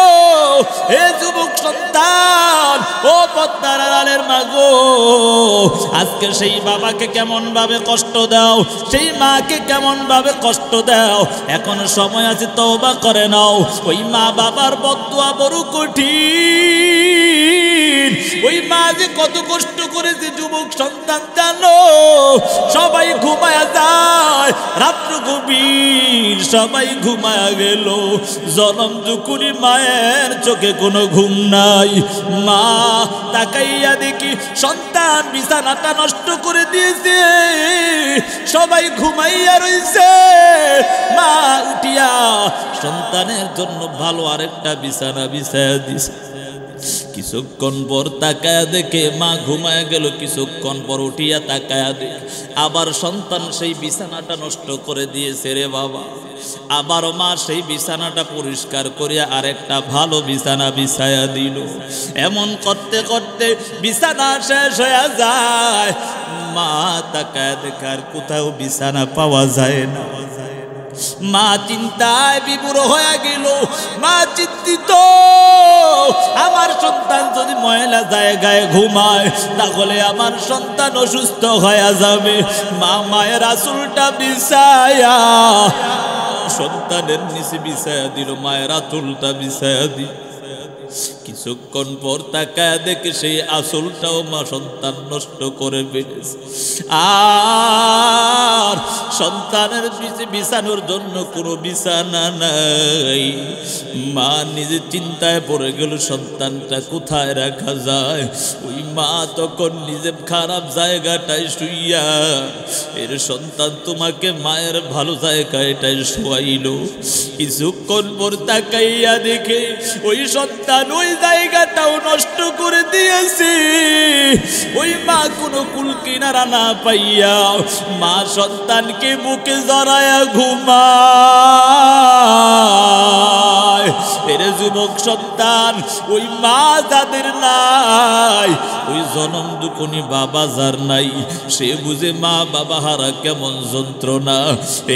হে যুবক সন্তান, ও পদ্মার আড়ালের মাগো, আজকে সেই বাবাকে কেমন ভাবে কষ্ট দাও, সেই মাকে কেমন ভাবে কষ্ট দাও। এখন সময় আছে, তওবা করে নাও। ওই মা বাবার বদদুয়া বড় কঠিন। ওই মা যে কত কষ্ট করেছে যুবক সন্তান জানো? সবাই ঘুমায়া যায়, রাত্র গভীর, সবাই ঘুমায়া গেল। জনম দুকুরি মায়ের চোখে কোনো ঘুম নাই। মা তাকাইয়া দেখি সন্তান বিছানাটা নষ্ট করে দিয়েছে, সবাই ঘুমাইয়া রইছে। মা উঠিয়া সন্তানের জন্য ভালো আরেকটা বিছানা বিছায়া দিছে। কিছুক্ষণ পর তাকায়া দেখে মা ঘুমায় গেল, কিছুক্ষণ পর উঠিয়া তাকায়া দেখে আবার সন্তান সেই বিছানাটা নষ্ট করে দিয়েছে রে বাবা। আবার মা সেই বিছানাটা পরিষ্কার করিয়া আরেকটা ভালো বিছানা বিছায়া দিল। এমন করতে করতে বিছানা শেষ হয়ে যায়। মা তাকায়া দেখে আর কোথাও বিছানা পাওয়া যায় না। মা চিন্তায় বিমূঢ় হয়ে গেল। মা চিন্তিত, আমার সন্তান যদি ময়লা জায়গায় ঘুমায় তাহলে আমার সন্তান অসুস্থ হয়ে যাবে। মা মায়ের আঁচলটা বিছায়া সন্তানের নিচে বিছায়া দিল, মায়ের আঁচলটা বিছায়া দিল। কিছুক্ষণ পর তাকায় দেখে সেই আঁচলটাও মা সন্তান নষ্ট করে ফেলেছে। আর সন্তানের বিছানোর জন্য কোনো বিছানা নাই। মা নিজে চিন্তায় পড়ে গেল সন্তানটা কোথায় রাখা যায়। ওই মা তখন নিজে খারাপ জায়গাটায় শুইয়া, এর সন্তান তোমাকে মায়ের ভালো জায়গাটায় শোয়াইল। কিছুক্ষণ পর তাকাইয়া দেখে ওই সন্তান ওই জায়গাটাও নষ্ট করে দিয়েছে। ওই মা কোনো কুল কিনারা না পাইয়া মা সন্তানকে বুকে জড়ায়া ঘুমায়। এর যুবক সন্তান, ওই মা যাদের নাই ওই জনম দুকুনি বাবা যার নাই সে বুঝে মা বাবা হারা কেমন যন্ত্রণা।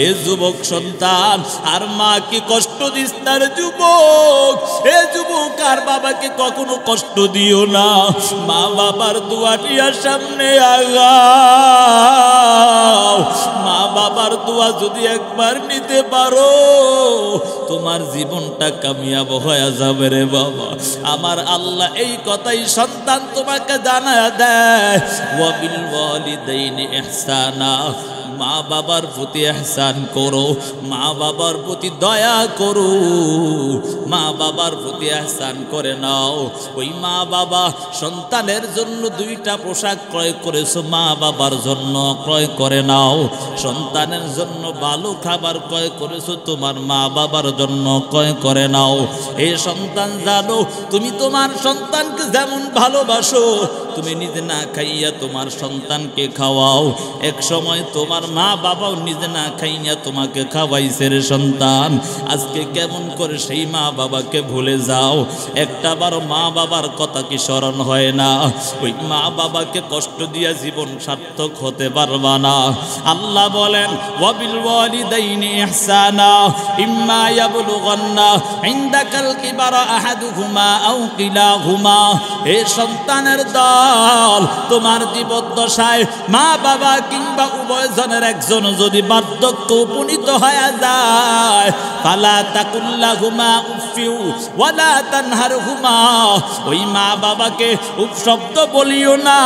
এ যুবক সন্তান আর মা কি কষ্ট দিস না রে যুবক, এ যুবক আর বাবাকে কখনো কষ্ট দিও না। মা বাবার দোয়াটিয়ার সামনে আগাও। মা বাবার দোয়া যদি একবার নিতে পারো তোমার জীবনটা কামিয়াব হয়ে যাবে রে বাবা। আমার আল্লাহ এই কথাই সন্তান তোমাকে জানায়া দেয়, ওয়াবিল ওয়ালিদাইনি ইহসানা, মা বাবার প্রতি ইহসান করো, মা বাবার প্রতি দয়া করো, মা বাবার প্রতি ইহসান করে নাও। ওই মা বাবা সন্তানের জন্য দুইটা পোশাক ক্রয় করেছো, মা বাবার জন্য ক্রয় করে নাও। সন্তানের জন্য ভালো খাবার ক্রয় করেছো, তোমার মা বাবার জন্য ক্রয় করে নাও। এই সন্তান জানো তুমি তোমার সন্তানকে যেমন ভালোবাসো তুমি নিজে না খাইয়া তোমার সন্তানকে খাওয়াও। এক সময় তোমার মা বাবাও নিজে না খাইয়া তোমাকে খাওয়াইছে রে সন্তান। আজকে কেমন করে সেই মা বাবাকে ভুলে যাও? একটাবার মা বাবার কথা কি স্মরণ হয় না? ওই মা বাবাকে কষ্ট দিয়া জীবন সার্থক হতে পারবা না। আল্লাহ বলেন ওয়াবিল ওয়ালিদাইনি ইহসানা ইম্মা ইয়াবলুগান্না ইনদাকাল কিবারা আহাদুহুমা আও কিলাহুমা। হে সন্তানের দল, তোমার জীবদ্দশায় মা বাবা কিংবা উভয়জনের একজন যদি বার্ধক্য উপনীত হয়ে যায় ফালা তাকুল্লাহুমা উফিউ ওয়ালা তানহারহুমা। ওই মা বাবাকে উপশব্দ বলিও না,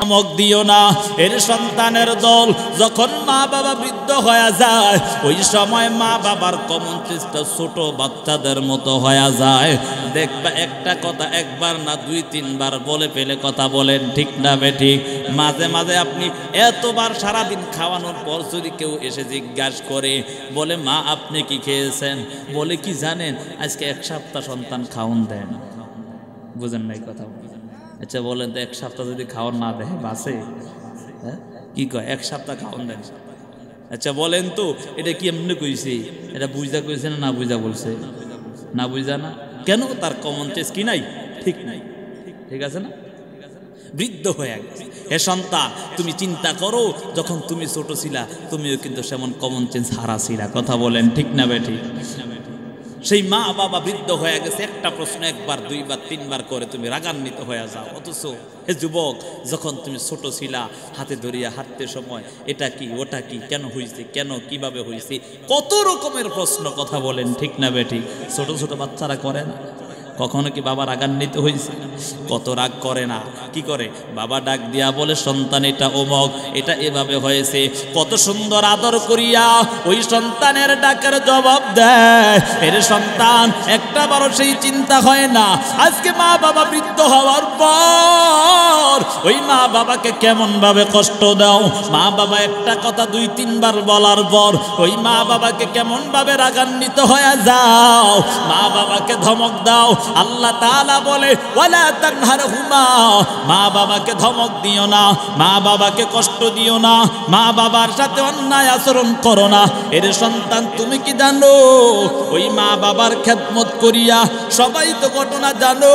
ধমক দিও না। এর সন্তানের দল যখন মা বাবা বৃদ্ধ হয়ে যায় ওই সময় মা বাবার কমন চেষ্টা ছোট বাচ্চাদের মতো হয়ে যায়। দেখবা একটা কথা একবার না দুই তিনবার বলে ফেলে কথা বলেন, ঠিক না বেঠিক? মাঝে মাঝে আপনি এতবার সারাদিন খাওয়ানোর পর যদি কেউ এসে জিজ্ঞাসা করে বলে মা আপনি কি খেয়েছেন, বলে কি জানেন আজকে এক সপ্তাহ সন্তান খাওন দেন। বুঝেন নাই কথা? আচ্ছা বলেন তো এক সপ্তাহ যদি খাওয়ান না দেয় বাসে? হ্যাঁ কি কয় এক সপ্তাহ খাওয়ান দেন? আচ্ছা বলেন তো এটা কি এমনি কইছি? এটা বুঝা কইছে না না বুঝা বলছে? না বুঝা না কেন? তার কমন সেন্স কি নাই? ঠিক নাই, ঠিক আছে না? বৃদ্ধ হয়ে গেছে। হে সন্তান তুমি চিন্তা করো যখন তুমি ছোট ছিলা তুমিও কিন্তু সেমন কমন সেন্স হারা ছিলা। কথা বলেন ঠিক না বেঠি? সেই মা বাবা বৃদ্ধ হয়ে গেছে, একটা প্রশ্ন একবার দুইবার তিনবার করে তুমি রাগান্বিত হয়ে যাও। অথচ হে যুবক যখন তুমি ছোট ছিলা হাতে ধরিয়া হাঁটতে সময় এটা কি ওটা কি কেন হয়েছে কেন কিভাবে হয়েছে কত রকমের প্রশ্ন। কথা বলেন ঠিক না বেঠি? ছোট ছোট বাচ্চারা করে না? কখনো কি বাবা রাগান্বিত হয়েছে? কত রাগ করে না? কি করে বাবা ডাক দিয়া বলে সন্তান এটা অমুক এটা এভাবে হয়েছে, কত সুন্দর আদর করিয়া ওই সন্তানের ডাকের জবাব দেয়। এর সন্তান একটা বারো সেই চিন্তা হয় না আজকে মা বাবা বৃদ্ধ হওয়ার পর ওই মা বাবাকে কেমন ভাবে কষ্ট দাও। মা বাবা একটা কথা দুই তিনবার বলার পর ওই মা বাবাকে কেমন ভাবে রাগান্বিত হয়ে যাও, মা বাবাকে ধমক দাও। আল্লাহ তাআলা বলে ওয়ালা তানহারহুমা, মা বাবাকে ধমক দিও না, মা বাবাকে কষ্ট দিও না, মা বাবার সাথে অন্যায় আচরণ করো না। এর সন্তান তুমি কি জানো ওই মা বাবার খেদমত করিয়া সবাই তো ঘটনা জানো।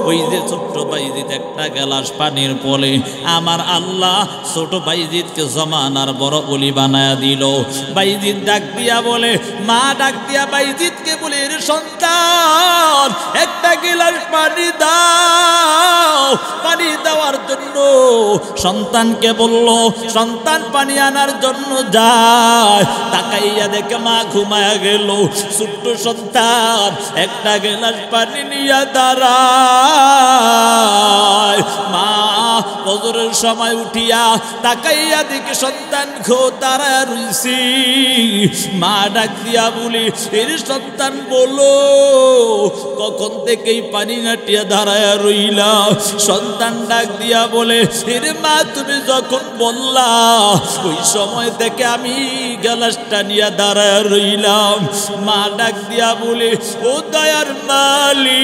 ওই যে ছোট্ট বাইজিৎ একটা গ্লাস পানির পলে আমার আল্লাহ ছোট বাইজিৎকে জমানার বড় ওলি বানায়া দিল। বাইজিৎ ডাক দিয়া বলে মা ডাক দিয়া বাইজিৎকে বলে এর সন্তান একটা গ্লাস পানি দাও। পানি দেওয়ার জন্য সন্তানকে বলল, সন্তান পানি আনার জন্য যায়, তাকাইয়া দেখে মা ঘুমায়া গেল। ছোট্ট সন্তান একটা গ্লাস পানি নিয়ে দাঁড়ায়। মা ফজরের সময় উঠিয়া তাকাইয়া দেখে সন্তান দাঁড়ায় রইছি। মা ডাক দিয়া বলি এর সন্তান বলো কখন থেকেই পানি নাটিয়া দাঁড়ায় রইলা? সন্তান ডাক দিয়া বলে এরে মা তুমি যখন বললা ওই সময় থেকে আমি গ্লাসটা নিয়ে দাঁড়ায় রইলাম। মা ডাক দিয়া বলে ও দয়ার মালিক,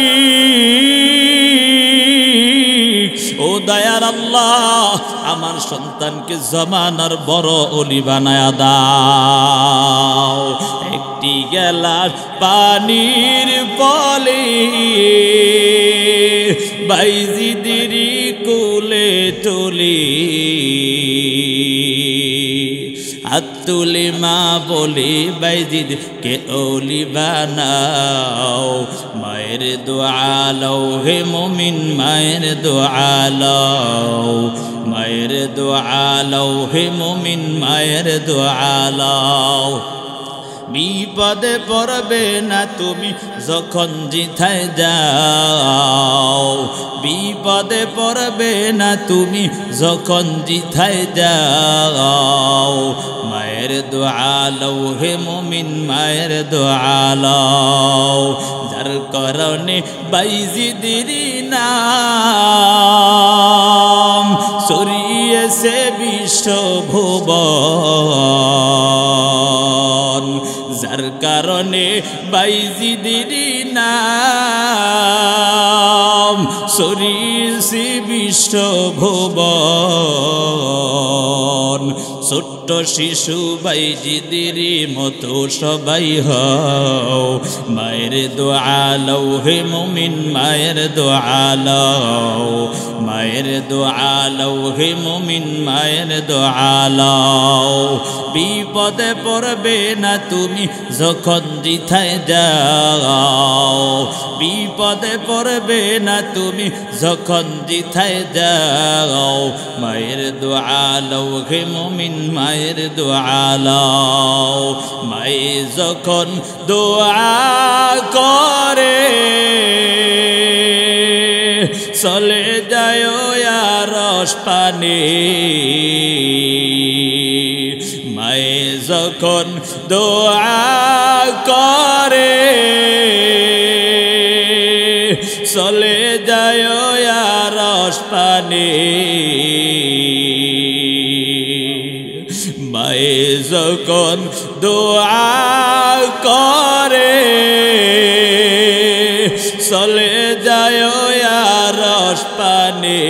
ও দয়ার আল্লাহ আমার সন্তানকে জমানার বড় ওলি বানায়া দাও। একটি গ্লাস পানির পলে বাইজিদেরই কুলে তুলি আতুলি মা বলি বাইজিদ কে ওলি বানাও মায়ের দোয়া লও হে মুমিন মায়ের দোয়া লও মায়ের দোয়া লও হে মুমিন মায়ের দোয়া লও বিপদে পড়বে না তুমি যখন জিথায় যাও বিপদে পড়বে না তুমি যখন জিথায় যাও মায়ের দোয়া লও হে মুমিন মায়ের দোয়া লও যার কারণে বাইজিদের নাম ছড়িয়েছে বিশ্বভুবন যার কারণে বাইজিদের নাম ছড়িয়েছে বিশ্বভুবন ছোট্ট শিশু বাইজিদের মতো সবাই হও মায়ের দোয়া লও হে মুমিন মায়ের দোয়া লও মায়ের দোয়া লও হে মুমিন মায়ের দোয়া লও বিপদে পড়বে না তুমি যখন জিথায় যাও বিপদে পড়বে না তুমি যখন জিথায় যাও মায়ের দোয়া লও হে মুমিন মায়ের দোয়া লও মায়ে যখন দোয়া করে চলে যায় আরশ পানে মায়ে যখন দোয়া করে চলে যায় আরশ পানে মায়ে যখন দোয়া করে চলে যায় আরশ পানে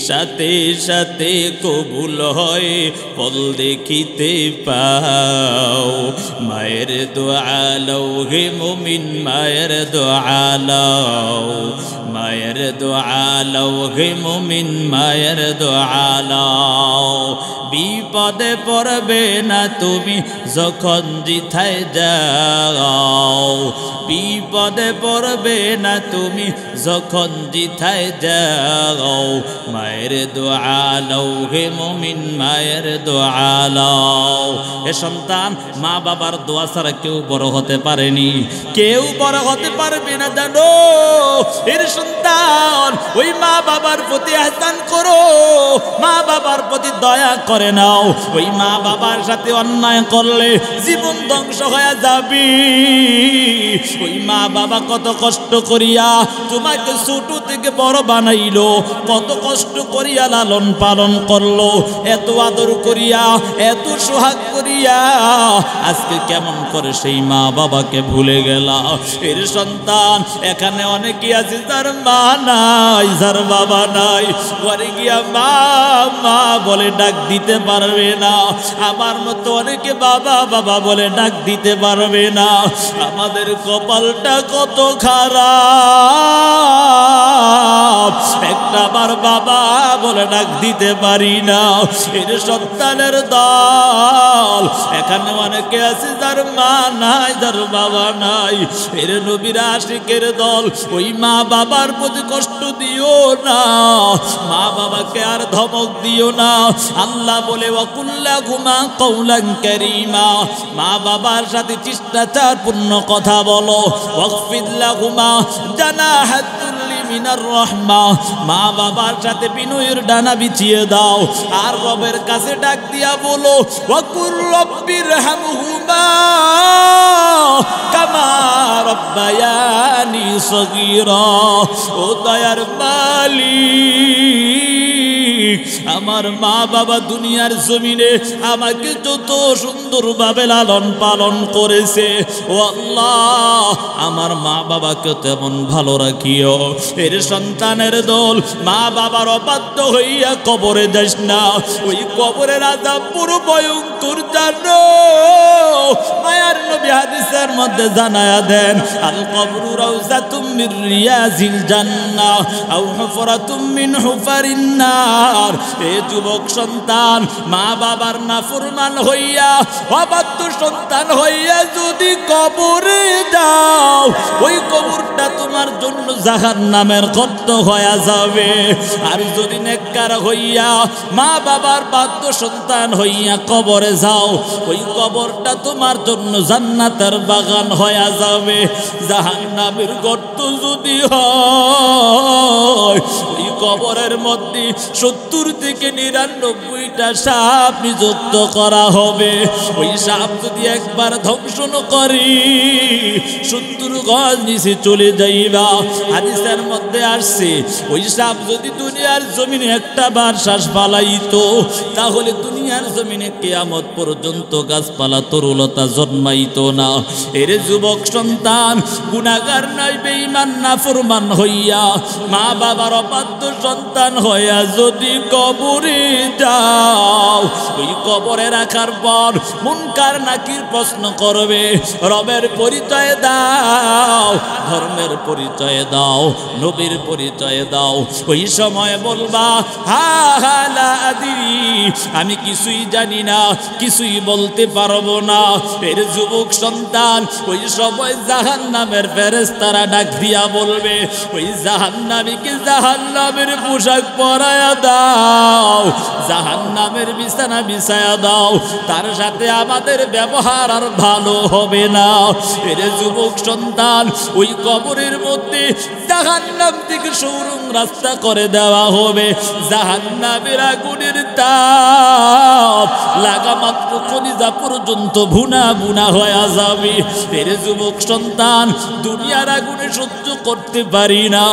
সাথে সাথে কবুল হয় ফল দেখিতে পাও মায়ের দোয়া লও হে মুমিন মায়ের দোয়া লও মায়ের দোয়া লও হে মুমিন মায়ের দোয়া লও বিপদে পড়বে না তুমি যখন জিথায় যাও বিপদে পড়বে না তুমি যখন জিথায় যাও মায়ের দোয়া লও হে মুমিন মায়ের দোয়া লও হে সন্তান মা বাবার দোয়া ছাড়া কেউ বড় হতে পারেনি কেউ বড় হতে পারবে না জানো এর সন্তান ওই মা বাবার প্রতি ইহসান করো মা বাবার প্রতি দয়া করে নাও ওই মা বাবার সাথে অন্যায় করলে জীবন ধ্বংস হয়ে যাবে ওই মা বাবা কত কষ্ট করিয়া তোমাকে ছোট থেকে বড় বানাইলো কত কষ্ট করিয়া লালন পালন করলো এত আদর করিয়া এত সোহাগ করিয়া আজকে কেমন করে সেই মা বাবাকে ভুলে গেলা এর সন্তান এখানে অনেকে আছে যার মা নাই যার বাবা নাই ঘরে গিয়া মা মা বলে ডাক দিতে পারবে না আমার মতো অনেকে বাবা বাবা বলে ডাক দিতে পারবে না আমাদের কপালটা কত খারাপ একটা বার বাবা বলে ডাক দিতে পারি না এর সন্তানের দল এখানে অনেকে আছে যার মা নাই যার বাবা নাই এর নবীর আশিকের দল ওই মা বাবার প্রতি কষ্ট দিও না মা বাবাকে আর ধমক দিও না আল্লাহ বলে ওয়াকুল্লাহুমা কওলান কারীমা মা বাবার সাথে শিষ্টাচারপূর্ণ কথা বলো ওয়াকফিদ লাহুমা জানাহাতুল্লি মিনার রাহমা মা বাবার সাথে বিনয়ের ডানা বিছিয়ে দাও আর রবের কাছে ডাক দিয়া বলো ওয়াকুর রব্বিরহামহুমা কামা রব্বায়ানি সগীরা ও দয়ার মালিক আমার মা বাবা দুনিয়ার জমিনে আমাকে যত সুন্দরভাবে লালন পালন করেছে, ও আল্লাহ আমার মা বাবাকে তেমন ভালো রাখিও। এর সন্তানের দল মা বাবার অবাধ্য হইয়া কবরে যাস না, ওই কবরের আযাব পুরো ভয়ঙ্কর জানো। মায়ার নবী হাদিসের মধ্যে জানায়া দেন, আল কবরু রাউযাতুম মির রিয়াজিল জান্নাহ আও হুফরাতুম মিন হুফারিন নার। এ যুবক সন্তান, মা বাবার নাফরমান হইয়া অবাধ্য সন্তান হইয়া যদি কবরে যাও, ওই কবরটা তোমার জন্য জাহান্নামের গর্ত হয়ে যাবে। আর যদি নেককার হইয়া মা বাবার বাধ্য সন্তান হইয়া কবরে যাও, ওই কবরটা তোমার জন্য জান্নাতের বাগান হয়ে যাবে। জাহান্নামের গর্ত যদি হয়, ওই কবরের মধ্যে 70 থেকে 99টা সাপ নিযুক্ত করা হবে। ওই সাপ যদি একবার ধ্বংসন করি 70 গজ নিচে চলে যাইবা। হাদিসের মধ্যে আসছে, ওই সাপ যদি দুনিয়ার জমিনে একটা বার শ্বাস ফালাইতো, তাহলে দুনিয়ার জমিনে কিয়ামত পর্যন্ত গাছপালা তরুলতা জন্মাইতো না। এর যুবক সন্তান, গুনাহগার নয় বেঈমান নাফরমান হইয়া মা বাবার অবাধ্য সন্তান হইয়া যদি কবরে যাও, ওই কবরে রাখার পর মুনকার নাকির প্রশ্ন করবে, রবের পরিচয় দাও, ধর্মের পরিচয় দাও, নবীর পরিচয় দাও। ওই সময় বলবা, হা হা লা আদিরি, আমি কিছুই জানি না, কিছুই বলতে পারবো না। এর যুবক সন্তান, ওই সময় জাহান্নামের ফেরেশতারা ডাক দিয়া বলবে, ওই জাহান্নামীকে জাহান্নামের পোশাক পরায়া দাও, জাহান্নামের বিছানা বিছায়া দাও, তার সাথে আমাদের ব্যবহার আর ভালো হবে না। এর যুবক সন্তান, ওই কবরের মধ্যে জাহান্নাম থেকে সুরুং রাস্তা করে দেওয়া হবে। জাহান্নামের আগুনের তাপ লাগা মাত্র কলিজা পর্যন্ত ভুনা ভুনা হয়ে যাবে। এর যুবক সন্তান, দুনিয়ার আগুনে সহ্য করতে পারি না।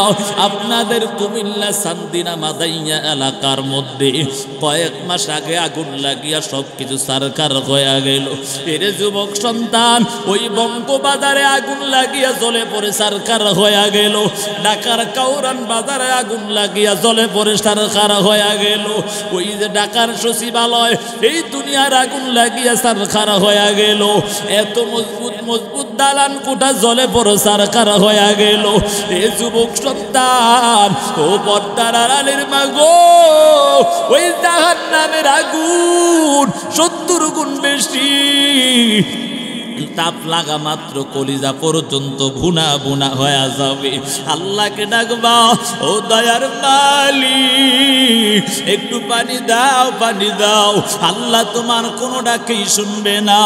আপনাদের কুমিল্লা সান্দিনা মাদাইয়া এলাকার মধ্যে কয়েক মাস আগে আগুন লাগিয়া সবকিছু সারকার হয়ে গেল। এর যুবক সন্তান, ওই বঙ্গবাজারে আগুন লাগিয়া জ্বলে পড়ে সারকার হয়ে গেল। ঢাকার কাউরান বাজারে আগুন লাগিয়া জ্বলে পড়ে সারকার হয়ে গেল। ওই যে ঢাকার সচিবালয়, এই দুনিয়ার আগুন লাগিয়া সারকার হয়ে গেল। এত মজবুত মজবুত দালান কোঠা জ্বলে পড়ে সারকার হয়ে গেল। এ যুবক সন্তান, ও পর্দার আড়ালের মাগো, ওই জাহান্নামের আগুন 70 গুণ বেশি। তাপ লাগা মাত্র কলিজা পর্যন্ত ভুনা ভুনা হয়ে যাবে। আল্লাহকে ডাকবা, ও দয়ার মালিক একটু পানি দাও, পানি দাও। আল্লাহ তোমার কোনো ডাকেই শুনবে না।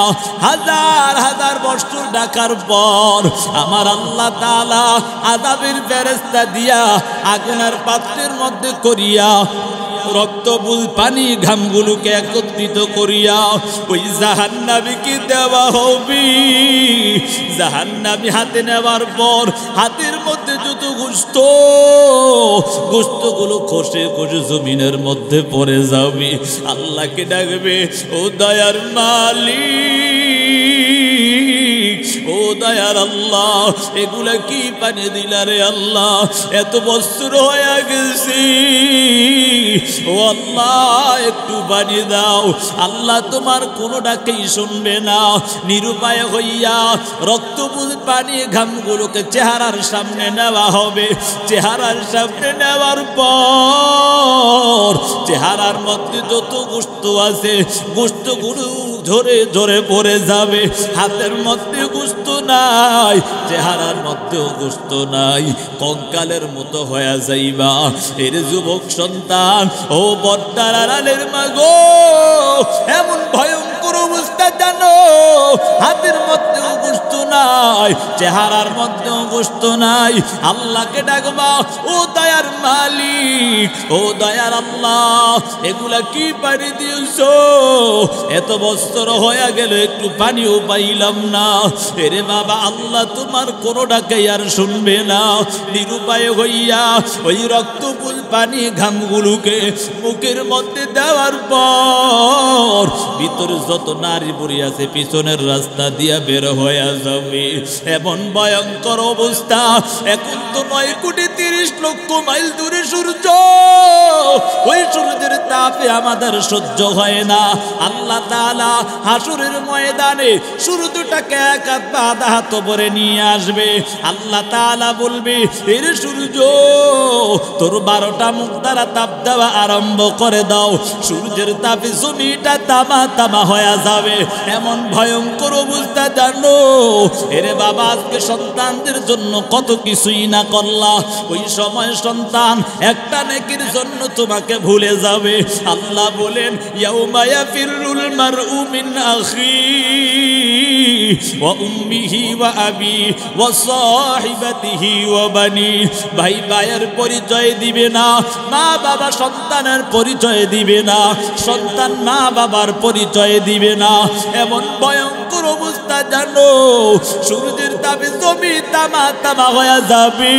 হাজার হাজার বছর ডাকার পর আমার আল্লাহ তাআলা আযাবের ফেরেশতা দিয়া আগুনের পাত্রের মধ্যে করিয়া রক্তবুল পানি ঘামগুলোকে একত্রিত করিয়া ওই জাহান্নামীকে দেওয়া হবে। জাহান্নামী হাতে নেওয়ার পর হাতের মধ্যে যত গোশতগুলো খসে খসে জমিনের মধ্যে পড়ে যাবে। আল্লাহকে ডাকবে, ও দয়ার মালিক, ও দয়ার আল্লাহ, এগুলা কি পানি দিলা রে আল্লাহ, এত বছর হয়ে গেছে, ও আল্লাহ একটু পানি দাও। আল্লাহ তোমার কোনো ডাকেই শুনবে না। নিরুপায় হইয়া রক্তবুল পানি ঘামগুলোকে চেহারার সামনে নেওয়া হবে। চেহারার সামনে নেওয়ার পর চেহারার মধ্যে যত গোশত আছে গোশতগুলো ঝরে ঝরে পড়ে যাবে। হাতের মধ্যে গোশত নাই, চেহারার মধ্যেও গোশত নাই, কঙ্কালের মতো হয়ে যাইবা। এর যুবক সন্তান, ও পর্দার আড়ালের মাগো, এমন ভয়ঙ্কর অবস্থা জানো, হাতের মধ্যেও গোশত নাই, চেহারার মধ্যেও গোশত নাই। আল্লাহকে ডাকবা, ও দয়ার মালিক মালিক, ও দয়ার আল্লাহ, এগুলা কি পানি দিয়েছো? এত বছর হয়ে গেল একটু পানিও পাইলাম না। এরে বাবা, আল্লাহ তোমার কোনো ডাকে আর শুনবে না। নিরুপায় হইয়া ওই রক্তপুল পানি ঘামগুলোকে মুখের মধ্যে দেওয়ার পর ভিতরে যত নারী বুড়ি আছে পিছনের রাস্তা দিয়া বের হয়ে যাবে। এমন ভয়ঙ্কর অবস্থা। এখন তো 9,30,00,000 মাইল দূরে সূর্য, ওই সূর্যের তাপে আমাদের সহ্য হয় না। আল্লাহ তাআলা হাসরের ময়দানে সূর্যটাকে এক হাত বা আধা হাত উপরে নিয়ে আসবে। আল্লাহ তাআলা বলবে, এর সূর্য, তোর 12টা মুখ দ্বারা তাপ দেওয়া আরম্ভ করে দাও। সূর্যের তাপে জমিটা তামা তামা হয়ে যাবে। এমন ভয়ঙ্কর অবস্থা জানো। এরে বাবা, আজকে সন্তানদের জন্য কত কিছুই না করলা। ওই সময় সন্তান একটা নেকির জন্য তোমাকে ভুলে যাবে। আল্লাহ বলেন, ইয়াউমা ইয়াফিরুল মারউ মিন আখিহি ওয়া উম্মিহি ওয়া আবি ওয়া সাহিবাতিহি ওয়া বানি। ভাই ভাইয়ের পরিচয় দিবে না, মা বাবা সন্তানের পরিচয় দিবে না, সন্তান মা বাবার পরিচয় দিবে না। এমন ভয়ঙ্কর অবস্থা জানো। সূর্যের তাপে জমি তামা তামা হয়ে যাবে।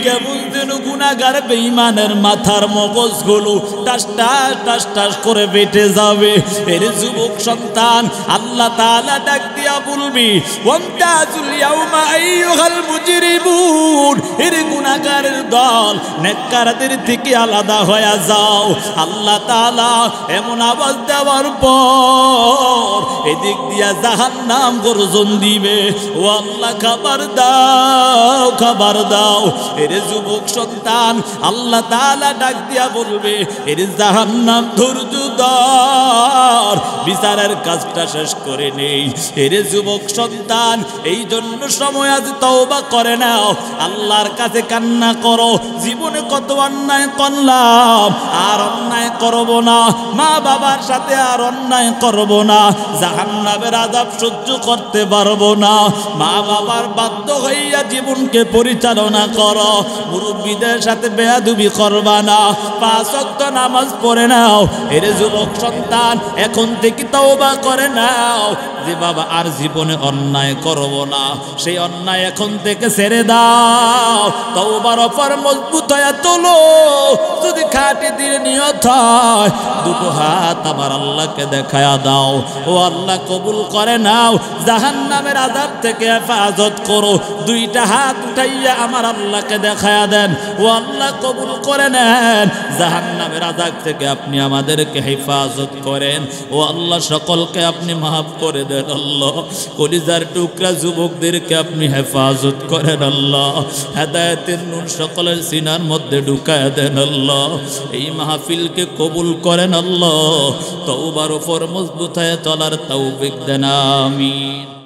কেমন যেন গুনাহগার বেঈমানের মাথার মগজগুলো টাস টাস টাস টাস করে বেটে যাবে। এর যুবক সন্তান, আল্লাহ তাআলা ডাক দিয়া বলবি, ওয়ামতাজুল ইয়াউমা আইয়ুহাল মুজরিমুন, এর গুনাহগারের দল নেককারদের থেকে আলাদা হয়ে যাও। আল্লাহ তাআলা এমন আওয়াজ দেওয়ার পর এদিক দিয়া জাহান্নাম গর্জন দিবে, ও আল্লাহ খাবার দাও, খাবার দাও। এর যুবক সন্তান, আল্লাহ তাআলা ডাক দিয়া বলবে, এর জাহান্নাম ধৈর্য ধর, বিচারের কাজটা শেষ করে নেই। এর যুবক সন্তান, এই জন্য সময় আজ তওবা করে নাও, আল্লাহর কাছে কান্না করো। জীবনে কত অন্যায় করলাম, আর অন্যায় করব না। মা বাবার সাথে আর অন্যায় করব না। জাহান্নামের আযাব সহ্য করতে পারবো না। মা বাবার বাধ্য হইয়া জীবনকে পরিচালনা করো। মুরব্বীদের সাথে বেয়াদবি করবা না। 5 ওয়াক্ত নামাজ পড়ে নাও। এর যুবক সন্তান, এখন থেকে তওবা করে নাও যে বাবা আর জীবনে অন্যায় করব না। সেই অন্যায় এখন থেকে ছেড়ে দাও। তওবার অপর মজবুত হয়ে তোলো। যদি খাঁটি দিয়ে নিয়ত হয়, দুটো হাত আমার আল্লাহকে দেখায়া দাও। ও আল্লাহ কবুল করে নাও। জাহান্নামের আযাব থেকে হেফাজত করো। 2টা হাত উঠাইয়া আমার আল্লাহকে দেখায়া দেন। ও আল্লাহ কবুল করে নেন। জাহান্নামের আযাব থেকে আপনি আমাদেরকে হেফাজত করেন। ও আল্লাহ সকলকে আপনি মাফ করে দেন। আল্লাহ কলিজার টুকরা যুবকদেরকে আপনি হেফাজত করেন। আল্লাহ হেদায়েতের নূর সকলের সিনার মধ্যে ঢুকায় দেন। আল্লাহ এই মাহফিলকে কবুল করেন। আল্লাহ তওবার উপর মজবুত হয়ে চলার তৌফিক দেন। আমিন।